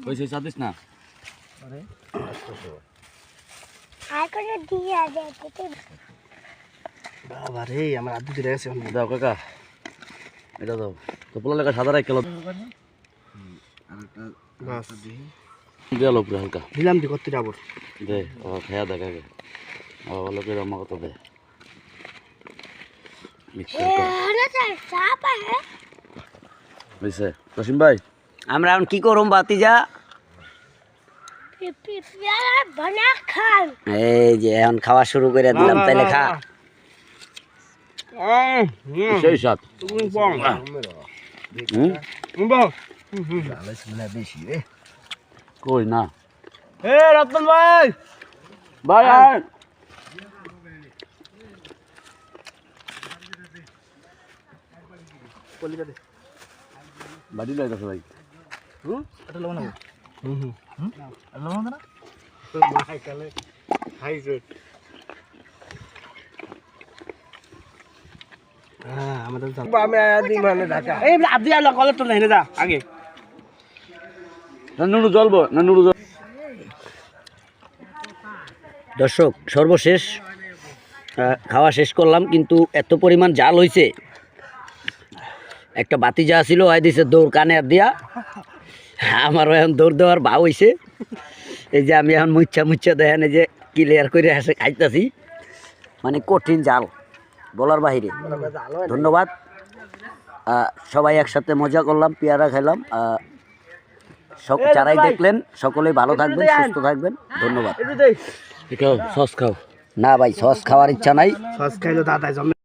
ওই সেই সাদিস না আরে আর করে দিয়া দে বাবা রে আমার আদু দিলে গেছে দাও কাকা এটা দাও তো পোলা লেখা সাদা রাখ খেলো বাস দেয়াল উপরে হালকা দিলাম দি কত যাবো দে খেয়া দেখ আগে ভালো করে আমার কত দে না স্যার সাপ আছে বুঝছে রসিম ভাই আমরা এখন কি করুম বাতিজা পেয়ারা বানা খান এই যে এখন খাওয়া শুরু করে দিলাম তাইলে খা সেই সাত তুমি বল বল বেশি রে কই না এ রতন ভাই ভাই আয় কলিকা দে বাড়ি লাইতাছে ভাই এটা লবণ না এটা লবণ না মাই কালে হাই জোট আমাদের আমি আদি মানে ঢাকা এই আদি আলো কলে তো নেই যা আগে নুরু জ্বলবো না নুরু জল দর্শক সর্বশেষ খাওয়া শেষ করলাম কিন্তু এত পরিমাণ জাল হয়েছে একটা বাতিজা ছিল হয় দিছে দৌড় কানে দিয়া আমারও এখন দৌড় দেওয়ার ভাব হয়েছে এই যে আমি এখন মুচ্ছা দেখেন এই যে ক্লিয়ার করে আসে খাইতেছি মানে কঠিন জাল বলার বাহিরে ধন্যবাদ সবাই একসাথে মজা করলাম পেয়ারা খেলাম যারাই দেখলেন সকলেই ভালো থাকবেন সুস্থ থাকবেন ধন্যবাদ খাও সস খাও না ভাই সস খাওয়ার ইচ্ছা নাই সস খাইলো দাদা জমে